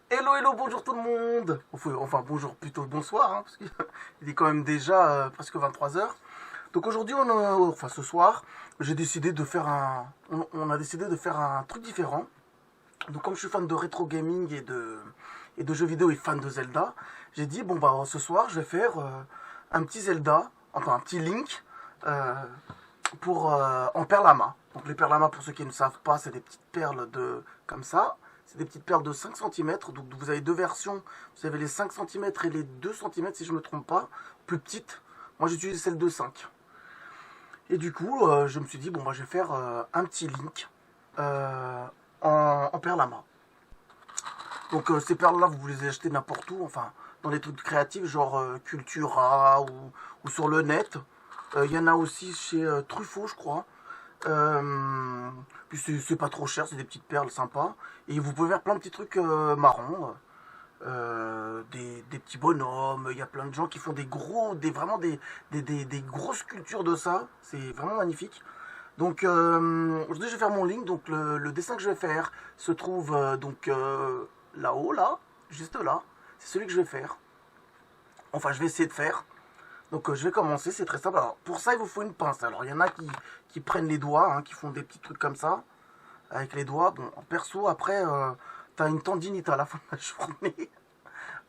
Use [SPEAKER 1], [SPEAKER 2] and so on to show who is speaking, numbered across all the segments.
[SPEAKER 1] Hello, hello, bonjour tout le monde. Enfin, bonjour, plutôt bonsoir, hein, parce qu'il est quand même déjà presque 23 heures. Donc aujourd'hui, enfin ce soir, j'ai décidé de faire on a décidé de faire un truc différent. Donc comme je suis fan de rétro gaming et de jeux vidéo et fan de Zelda, j'ai dit bon bah ce soir, je vais faire un petit Zelda, enfin un petit Link euh, en perles à main. Donc les perles à main, pour ceux qui ne savent pas, c'est des petites perles comme ça. C'est des petites perles de 5 cm. Donc vous avez deux versions. Vous avez les 5 cm et les 2 cm si je ne me trompe pas. Plus petites. Moi j'utilise celle de 5. Et du coup, je me suis dit, bon, bah, je vais faire un petit Link euh, en perles à main. Donc ces perles-là, vous les achetez n'importe où. Enfin, dans les trucs créatifs, genre Cultura ou sur le net. Il y en a aussi chez Truffaut, je crois. Puis c'est pas trop cher, c'est des petites perles sympas. Et vous pouvez faire plein de petits trucs marrons. Des petits bonhommes, il y a plein de gens qui font des grosses sculptures de ça. C'est vraiment magnifique. Donc aujourd'hui je vais faire mon link. Donc le dessin que je vais faire se trouve là-haut, là, juste là. C'est celui que je vais faire. Enfin je vais essayer de faire. Donc je vais commencer, c'est très simple. Alors pour ça il vous faut une pince. Alors il y en a qui prennent les doigts, hein, qui font des petits trucs comme ça, avec les doigts. Bon, en perso après, t'as une tendinite à la fin de la journée.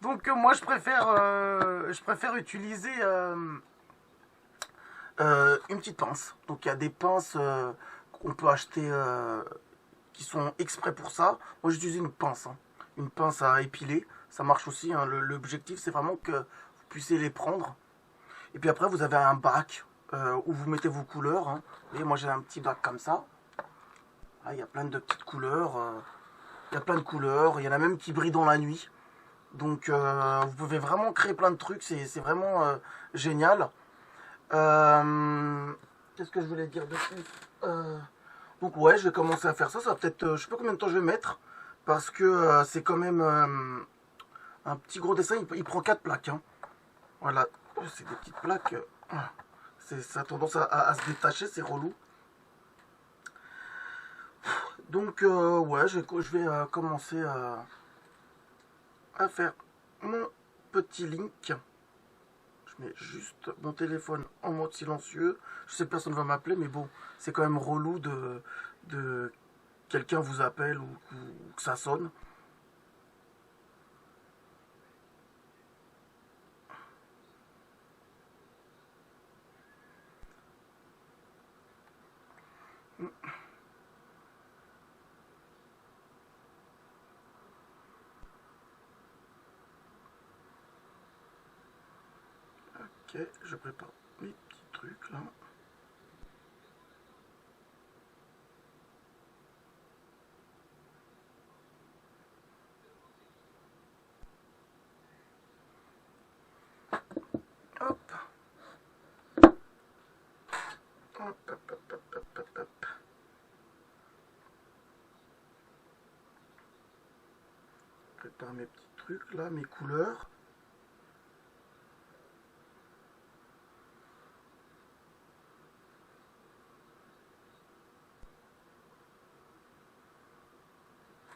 [SPEAKER 1] Donc moi je préfère utiliser une petite pince. Donc il y a des pinces qu'on peut acheter qui sont exprès pour ça. Moi j'utilise une pince, hein. Une pince à épiler. Ça marche aussi, hein. L'objectif c'est vraiment que vous puissiez les prendre. Et puis après, vous avez un bac où vous mettez vos couleurs, hein. Vous voyez, moi j'ai un petit bac comme ça. Ah, il y a plein de petites couleurs. Il y a plein de couleurs. Il y en a même qui brillent dans la nuit. Donc vous pouvez vraiment créer plein de trucs. C'est vraiment génial. Qu'est-ce que je voulais dire de plus Donc ouais, je vais commencer à faire ça. Ça va peut-être... je sais pas combien de temps je vais mettre. Parce que c'est quand même un petit gros dessin. Il prend 4 plaques, hein. Voilà, c'est des petites plaques. Ça a tendance à se détacher, c'est relou. Donc, ouais, je vais commencer à faire mon petit Link. Je mets juste mon téléphone en mode silencieux. Je sais que personne ne va m'appeler, mais bon, c'est quand même relou de quelqu'un vous appelle ou que ça sonne. Ok, je prépare mes petits trucs là. Hop. Hop, hop, hop, hop, hop, hop, hop. Je prépare mes petits trucs là, mes couleurs.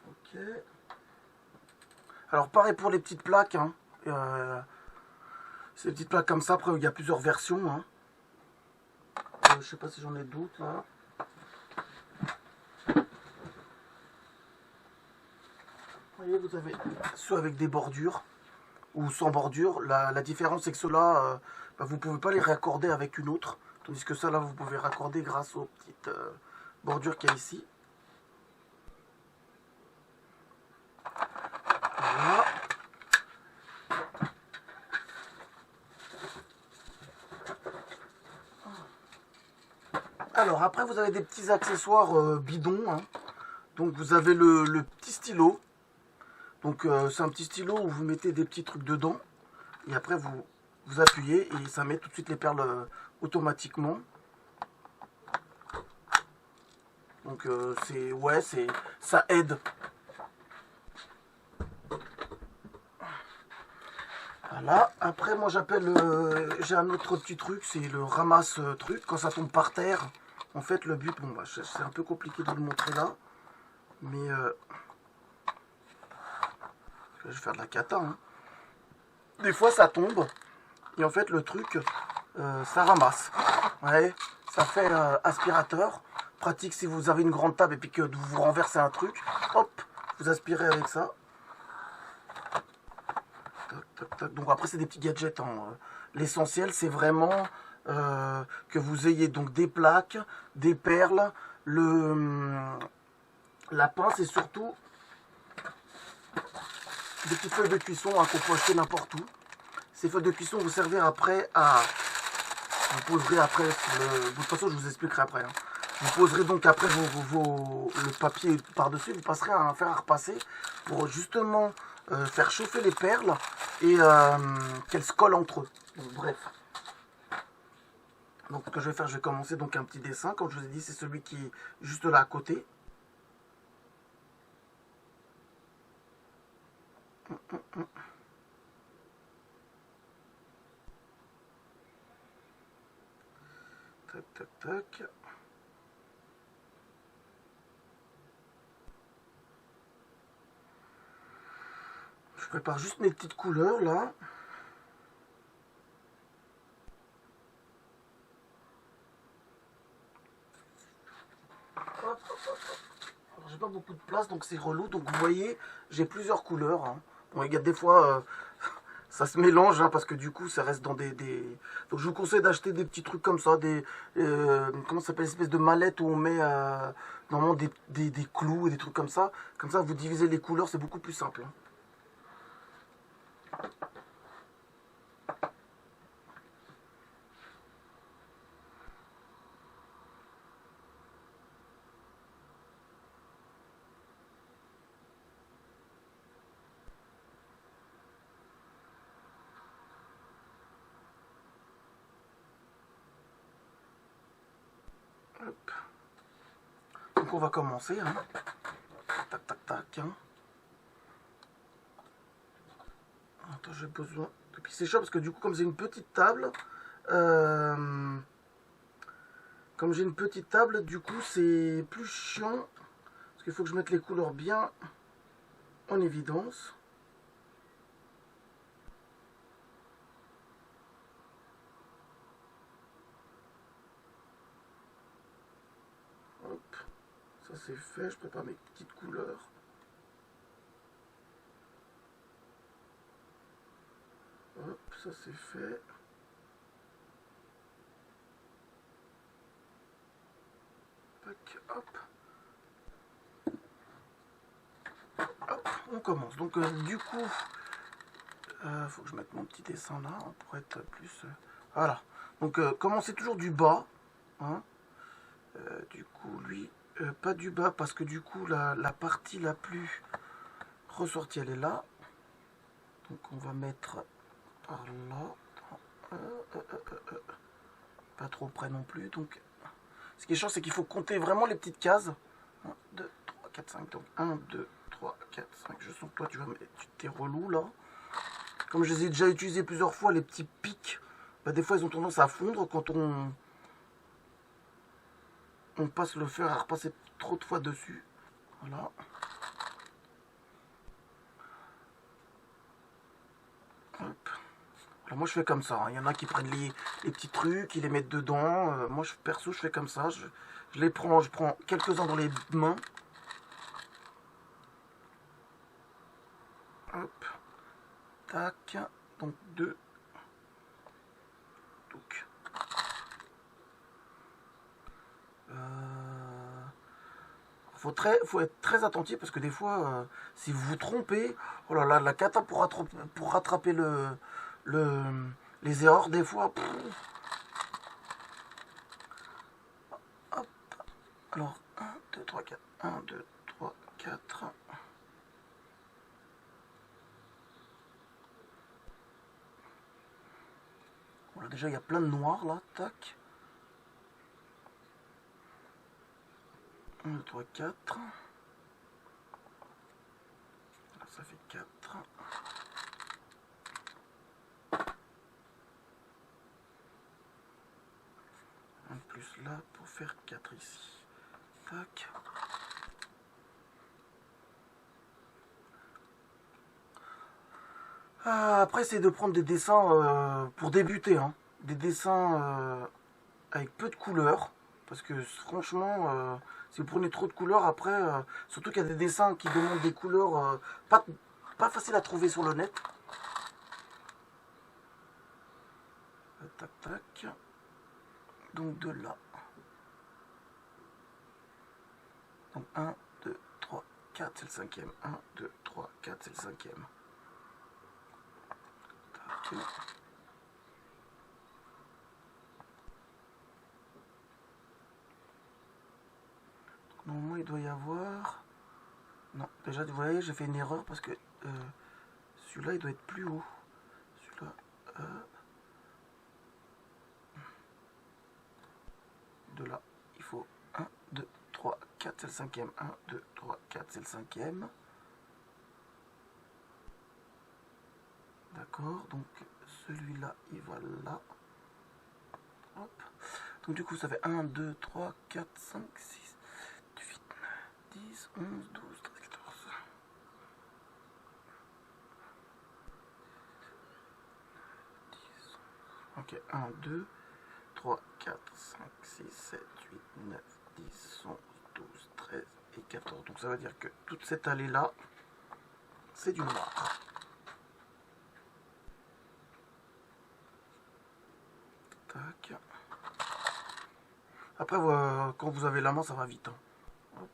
[SPEAKER 1] Ok. Alors pareil pour les petites plaques, hein. Ces petites plaques comme ça, après il y a plusieurs versions, hein. Je sais pas si j'en ai d'autres là. Vous voyez, vous avez ceux avec des bordures ou sans bordure. La différence c'est que ceux-là, bah, vous pouvez pas les raccorder avec une autre. Tandis que ça là, vous pouvez raccorder grâce aux petites bordures qu'il y a ici. Voilà. Alors après vous avez des petits accessoires bidons, hein. Donc vous avez le petit stylo. Donc c'est un petit stylo où vous mettez des petits trucs dedans. Et après vous appuyez et ça met tout de suite les perles automatiquement. Donc ça aide. Voilà. Après moi j'ai un autre petit truc, c'est le ramasse truc. Quand ça tombe par terre, en fait le but, bon bah c'est un peu compliqué de le montrer là. Mais je vais faire de la cata. Hein. Des fois, ça tombe. Et en fait, le truc, ça ramasse. Ouais, ça fait aspirateur. Pratique si vous avez une grande table et puis que vous renversez un truc. Hop, vous aspirez avec ça. Tac, tac, tac. Donc après, c'est des petits gadgets. Hein. L'essentiel, c'est vraiment que vous ayez donc des plaques, des perles, la pince et surtout des petites feuilles de cuisson hein, qu'on peut acheter n'importe où. Ces feuilles de cuisson vous servir après à... Vous poserez après, de toute façon je vous expliquerai après. Hein. Vous poserez donc après le papier par-dessus, vous passerez à un fer à repasser pour justement faire chauffer les perles et qu'elles se collent entre eux. Donc, bref. Donc ce que je vais faire, je vais commencer donc un petit dessin. Comme je vous ai dit, c'est celui qui est juste là à côté. Tac, tac, tac. Je prépare juste mes petites couleurs là. J'ai pas beaucoup de place donc c'est relou. Donc vous voyez, j'ai plusieurs couleurs. Hein. Bon, il y a des fois ça se mélange hein, parce que du coup ça reste dans des... Donc je vous conseille d'acheter des petits trucs comme ça, des comment ça s'appelle, espèce de mallette où on met normalement des clous et des trucs comme ça. Comme ça vous divisez les couleurs, c'est beaucoup plus simple. Hein. Hop. Donc on va commencer. Hein. Tac tac tac. Hein. Attends, j'ai besoin de pisser chaud parce que du coup comme j'ai une petite table, du coup c'est plus chiant parce qu'il faut que je mette les couleurs bien en évidence. Hop, ça c'est fait, je prépare mes petites couleurs. Hop, ça c'est fait. Tac, hop. Hop, on commence. Donc du coup, faut que je mette mon petit dessin là pour être plus... voilà. Donc commencez toujours du bas. Hein. Du coup, lui, pas du bas parce que du coup, la partie la plus ressortie, elle est là. Donc on va mettre par là. Pas trop près non plus. Donc, ce qui est chiant, c'est qu'il faut compter vraiment les petites cases. 1, 2, 3, 4, 5. Donc 1, 2, 3, 4, 5. Je sens que toi, tu vas mettre... T'es relou là. Comme je les ai déjà utilisés plusieurs fois, les petits pics, bah, des fois, ils ont tendance à fondre quand on passe le fer à repasser trop de fois dessus. Voilà. Hop. Alors moi je fais comme ça. Hein. Il y en a qui prennent les petits trucs, ils les mettent dedans. Moi perso je fais comme ça. Je les prends, je prends quelques-uns dans les mains. Hop. Tac. Donc 2. Donc. Faut être très attentif parce que des fois, si vous vous trompez, oh là là, la cata pour rattraper les erreurs, des fois. Hop. Alors, 1, 2, 3, 4. 1, 2, 3, 4. Voilà, déjà, il y a plein de noirs là. Tac. 1, 2, 3, 4. Là, ça fait 4. Un plus là pour faire 4 ici. Tac. Après, c'est de prendre des dessins pour débuter, hein. Des dessins avec peu de couleurs. Parce que franchement, si vous prenez trop de couleurs, après, surtout qu'il y a des dessins qui demandent des couleurs pas faciles à trouver sur le net. Tac, tac. Donc de là. Donc 1, 2, 3, 4, c'est le cinquième. 1, 2, 3, 4, c'est le cinquième. Tac. Normalement, il doit y avoir... Non, déjà, vous voyez, j'ai fait une erreur parce que celui-là, il doit être plus haut. Celui-là... de là, il faut 1, 2, 3, 4, c'est le cinquième. 1, 2, 3, 4, c'est le cinquième. D'accord, donc celui-là, il va là. Hop. Donc du coup, ça fait 1, 2, 3, 4, 5, 6, 8, 9, 10, 11, 12, 13, 14. Ok, 1, 2, 3, 4, 5, 6, 7, 8, 9, 10, 11, 12, 13 et 14. Donc ça veut dire que toute cette allée-là, c'est du noir. Tac. Après, quand vous avez la main, ça va vite, hein. Hop.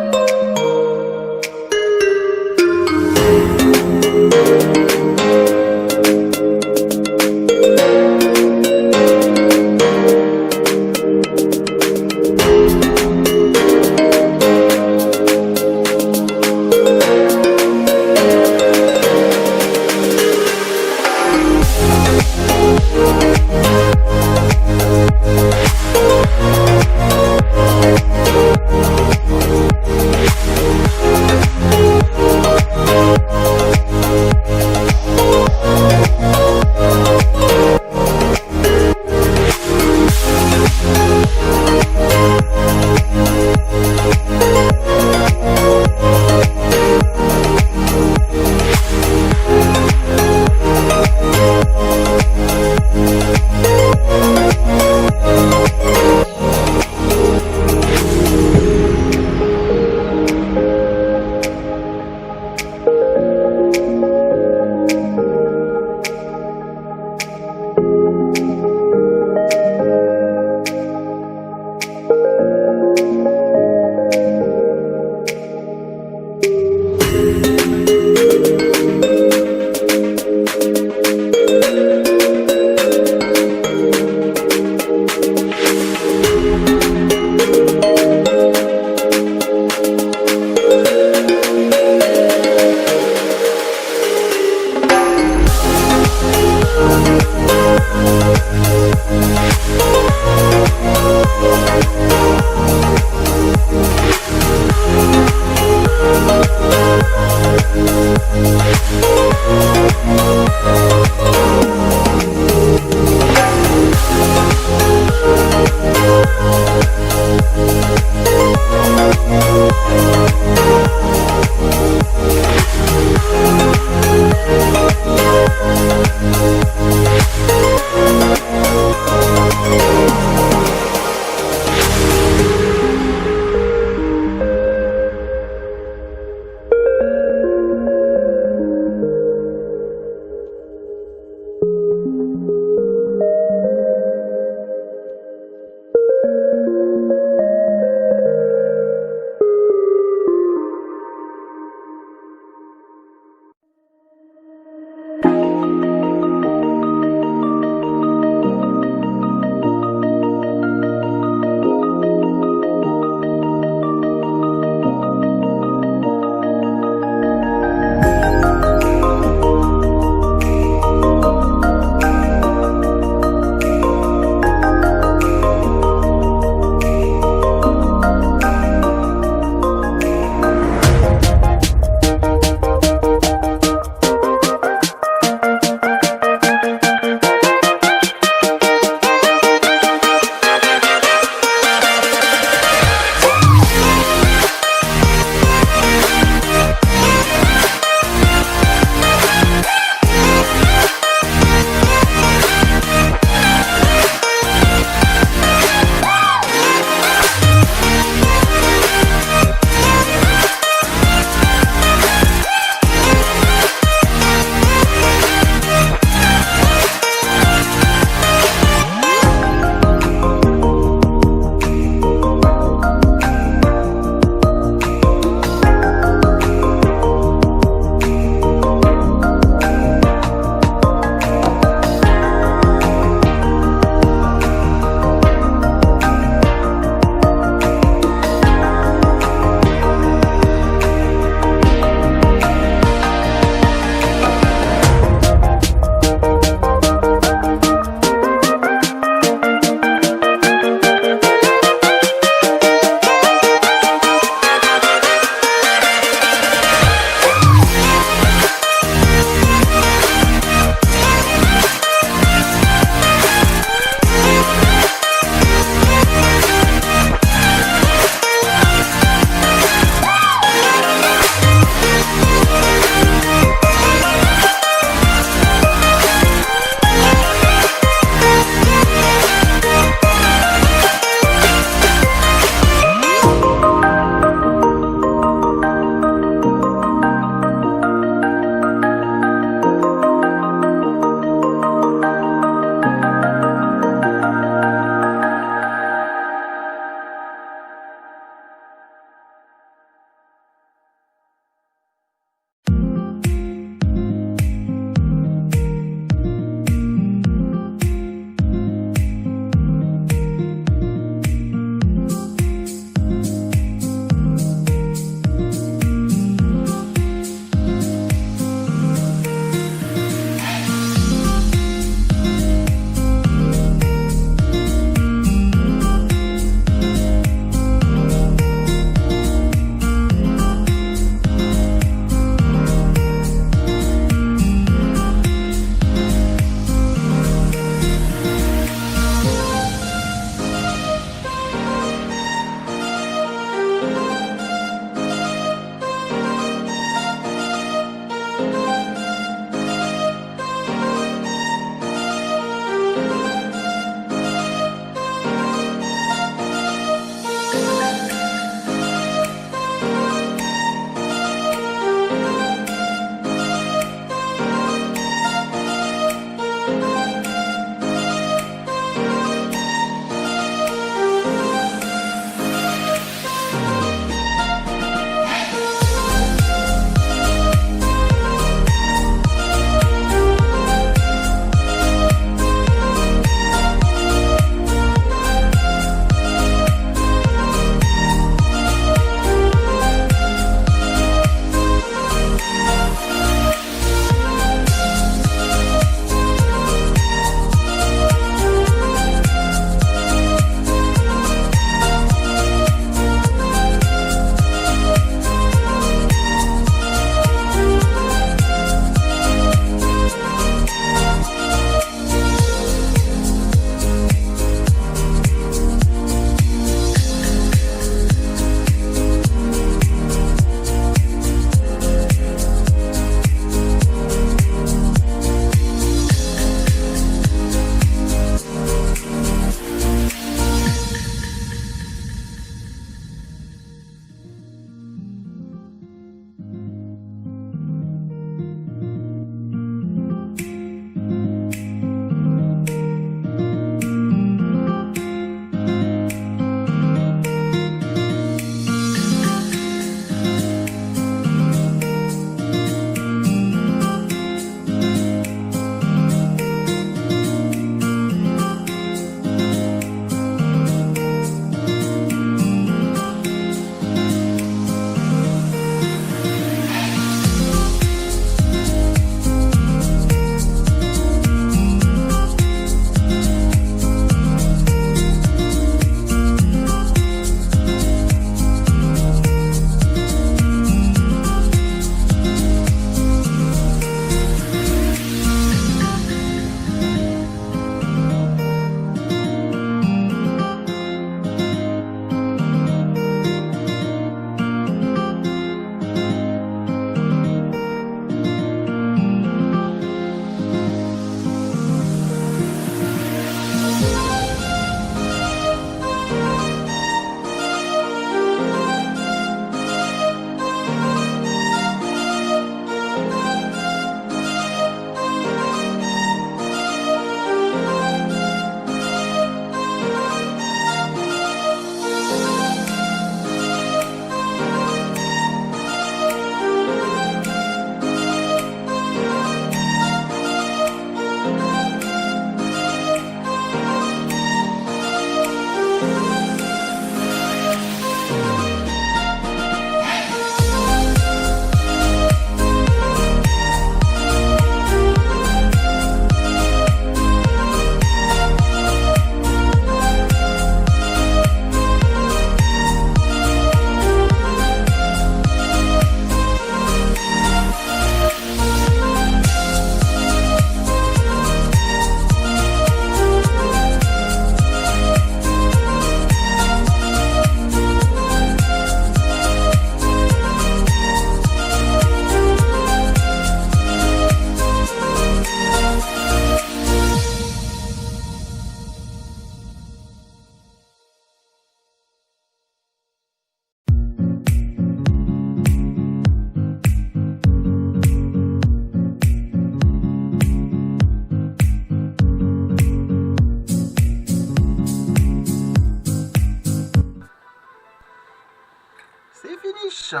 [SPEAKER 1] Peach.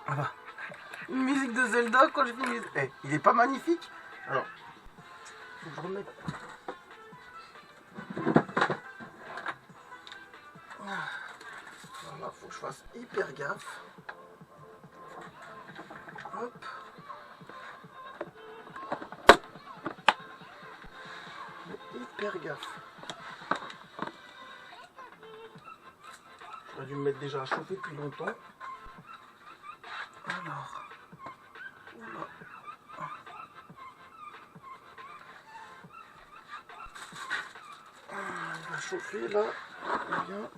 [SPEAKER 1] Voilà. Une musique de Zelda quand je finis. Eh, il est pas magnifique? Alors, faut que je remette. Voilà, faut que je fasse hyper gaffe. Hop. Hyper gaffe. J'aurais dû me mettre déjà à chauffer depuis longtemps. Alors. Oula. Il va chauffer là. Bien.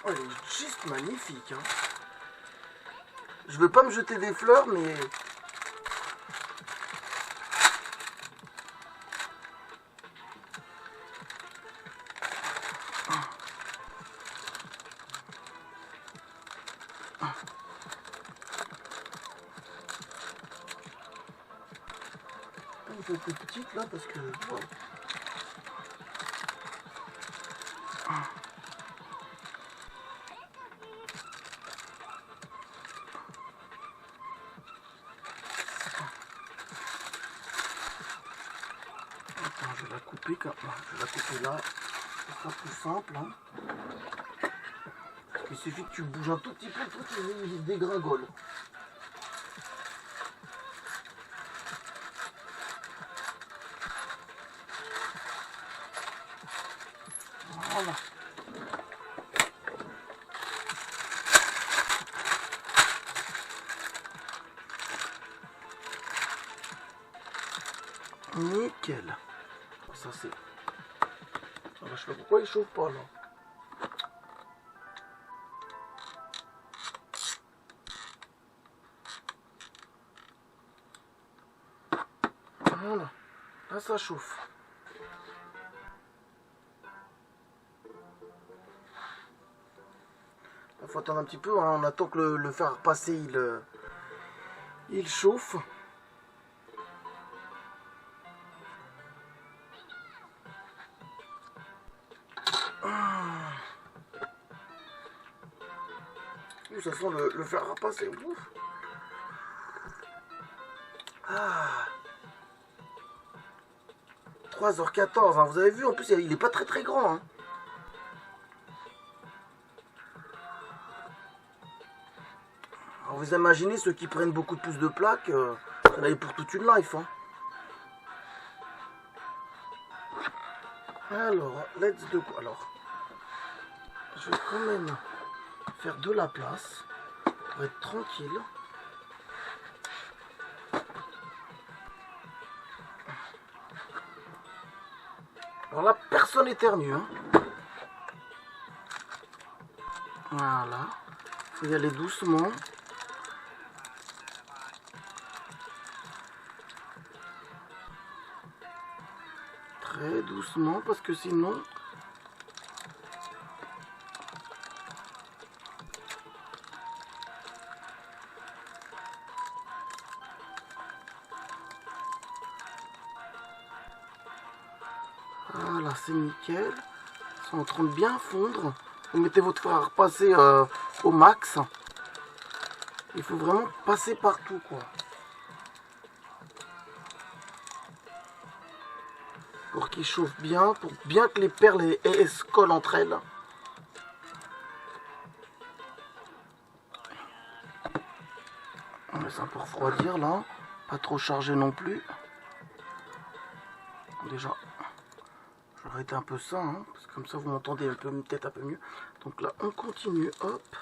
[SPEAKER 1] Oh, elle est juste magnifique. Hein. Je veux pas me jeter des fleurs, mais... Un peu plus petite là, parce que... Wow. Attends, je vais la couper comme... Je vais la couper là. Ce sera plus simple. Hein. Il suffit que tu bouges un tout petit peu pour qu'il dégringole. Voilà. Nickel. Ça c'est... Alors, je sais pas pourquoi il chauffe pas là. Voilà. Là ça chauffe. Il faut attendre un petit peu, hein. On attend que le fer à repasser il chauffe. Ça sent le fer à repasser. Ouf. Ah. 3h14, hein. Vous avez vu, en plus il est pas très grand. Hein. Alors vous imaginez ceux qui prennent beaucoup plus de plaques, ça va aller pour toute une life. Hein. Alors, let's do. Alors, je vais quand même faire de la place pour être tranquille. Alors là, personne éternue. Hein. Voilà. Il faut y aller doucement. Très doucement parce que sinon... Voilà, c'est nickel. Ils sont en train de bien fondre. Vous mettez votre fer à repasser au max. Il faut vraiment passer partout, quoi. Pour qu'ils chauffent bien, pour bien que les perles se collent entre elles. On laisse un peu refroidir là. Pas trop chargé non plus. Déjà, je vais arrêter un peu ça, hein, parce que comme ça vous m'entendez peut-être un peu mieux. Donc là, on continue, hop.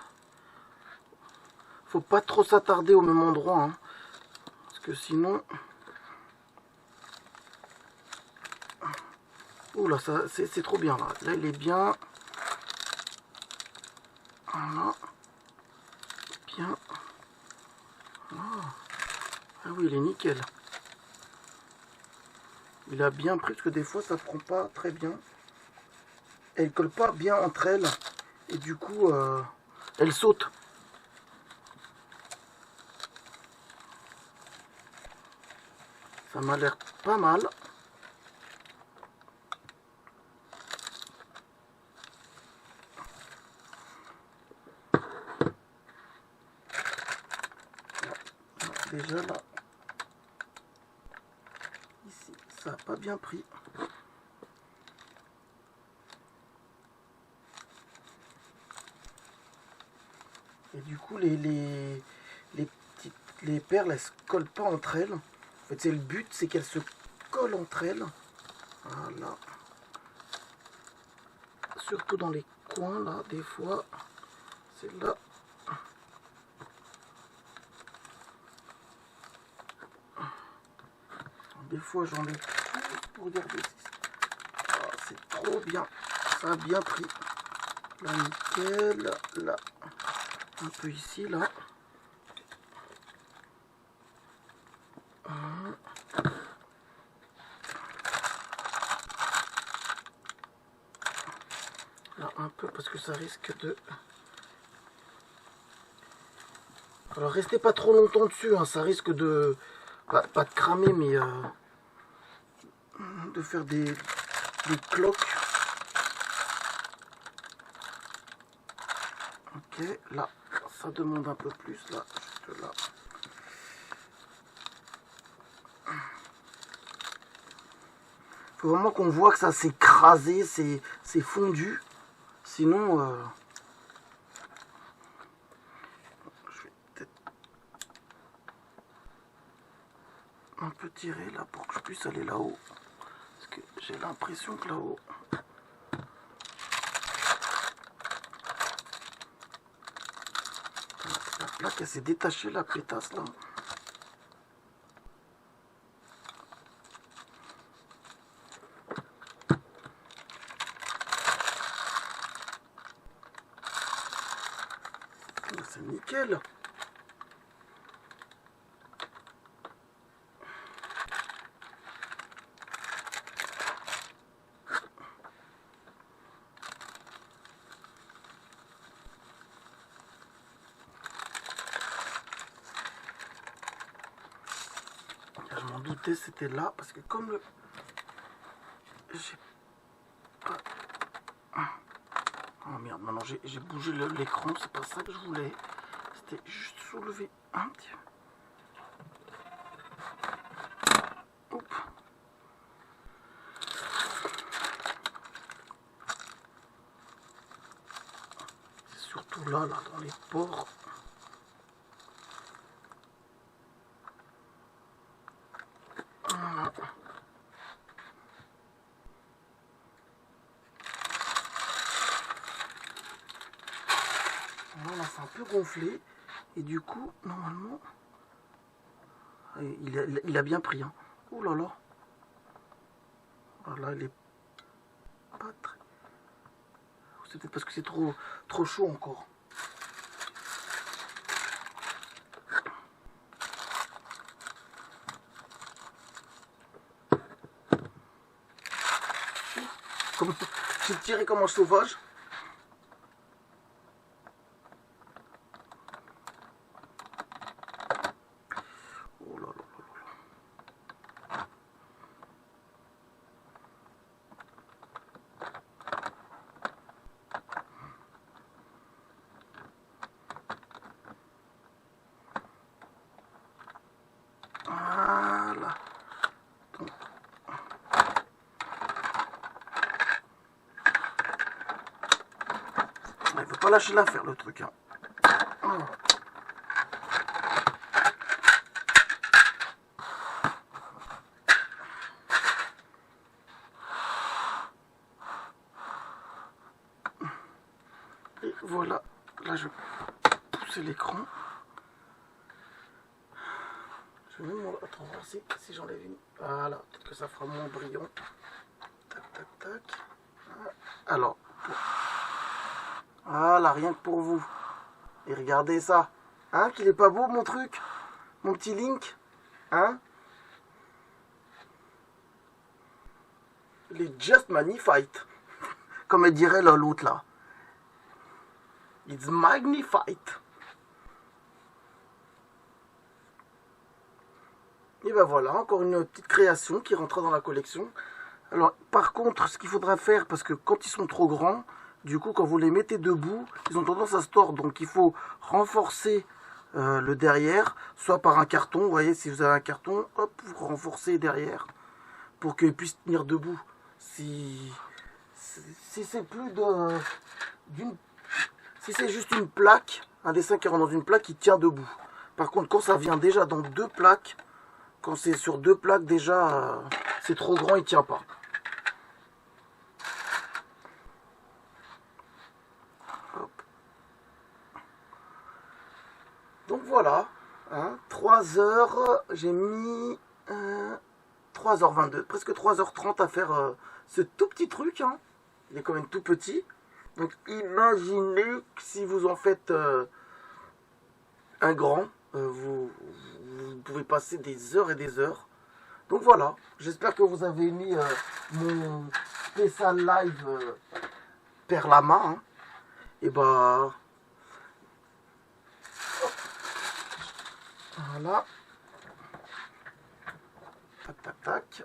[SPEAKER 1] Faut pas trop s'attarder au même endroit, hein, parce que sinon... Oula, ça c'est trop bien là. Là, il est bien. Voilà. Bien. Voilà. Ah oui, il est nickel. Il a bien pris, parce que des fois ça prend pas très bien. Elle colle pas bien entre elles. Et du coup, elle saute. Ça m'a l'air pas mal. Déjà là, ici, ça n'a pas bien pris. Et du coup, les perles, elles se collent pas entre elles. En fait, c'est le but, c'est qu'elles se collent entre elles. Voilà. Surtout dans les coins, là, des fois. C'est là. Des fois, j'en ai plus pour regarder. Ah, c'est trop bien. Ça a bien pris. Là, nickel. Là. Un peu ici, là. Là, un peu, parce que ça risque de... Alors, restez pas trop longtemps dessus, hein, ça risque de... Pas de cramer, mais... de faire des cloques. Ok, là, ça demande un peu plus, là, juste là. Faut vraiment qu'on voit que ça s'est écrasé, c'est fondu. Sinon, je vais peut-être un peu tirer là pour que je puisse aller là-haut. Parce que j'ai l'impression que là-haut... La plaque, elle s'est détachée, la pétasse là. C'est nickel. Je m'en doutais, c'était là, parce que comme le... J'ai pas... Oh merde, maintenant j'ai bougé l'écran, c'est pas ça que je voulais. C'était juste soulever un petit... Oups. C'est surtout là, dans les pores. Voilà, c'est un peu gonflé. Et du coup, normalement, il a bien pris. Hein. Ouh là là. Voilà, il est pas très... C'est peut-être parce que c'est trop chaud encore. J'ai tiré comme un sauvage. Oh là là là là. Voilà. Donc. Il faut pas lâcher l'affaire, le truc. Hein. Oh. Et voilà, là je vais pousser l'écran. Je vais même voir si j'enlève une. Voilà, peut-être que ça fera moins brillant. Tac, tac, tac. Alors, voilà, rien que pour vous. Et regardez ça. Hein, qu'il est pas beau mon truc? Mon petit Link? Hein? Il est just magnified. Comme elle dirait l'autre là. It's magnified. Et ben voilà, encore une petite création qui rentrera dans la collection. Alors, par contre, ce qu'il faudra faire, parce que quand ils sont trop grands, du coup, quand vous les mettez debout, ils ont tendance à se tordre. Donc, il faut renforcer le derrière, soit par un carton. Vous voyez, si vous avez un carton, hop, vous renforcez derrière pour qu'ils puissent tenir debout. Si c'est plus si c'est juste une plaque, un dessin qui rentre dans une plaque, il tient debout. Par contre, quand ça vient déjà dans deux plaques, quand c'est sur deux plaques déjà, c'est trop grand, il tient pas. Hop. Donc voilà, hein, 3 heures, j'ai mis 3h22, presque 3h30 à faire ce tout petit truc. Hein. Il est quand même tout petit. Donc imaginez que si vous en faites un grand, vous pouvez passer des heures et des heures. Donc voilà, j'espère que vous avez aimé mon spécial live Perlama. Hein. Et bah voilà. Tac tac tac.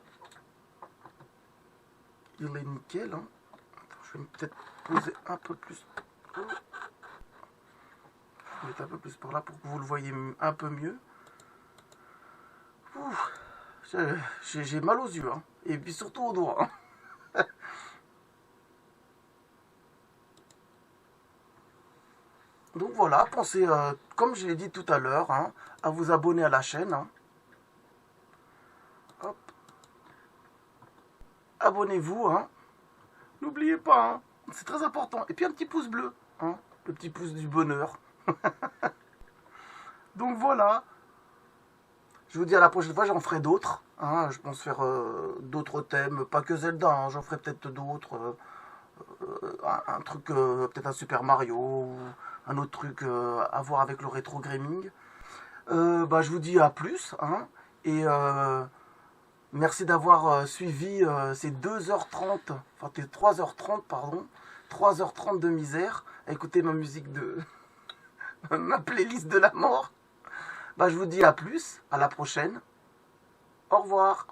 [SPEAKER 1] Il est nickel. Hein. Attends, je vais peut-être poser un peu plus. Je vais mettre un peu plus par là pour que vous le voyez un peu mieux. J'ai mal aux yeux, hein. Et puis surtout aux doigts. Hein. Donc voilà, pensez, comme je l'ai dit tout à l'heure, hein, à vous abonner à la chaîne. Hein. Hop. Abonnez-vous, hein. N'oubliez pas, hein. C'est très important. Et puis un petit pouce bleu, hein, le petit pouce du bonheur. Donc voilà. Je vous dis à la prochaine fois, j'en ferai d'autres. Hein, je pense faire d'autres thèmes, pas que Zelda, hein, j'en ferai peut-être d'autres. Un truc, peut-être un Super Mario, ou un autre truc à voir avec le rétro gaming. Bah, je vous dis à plus. Hein, et merci d'avoir suivi ces 2h30, enfin 3h30, pardon. 3h30 de misère à écouter ma musique de ma playlist de la mort. Bah, je vous dis à plus, à la prochaine. Au revoir.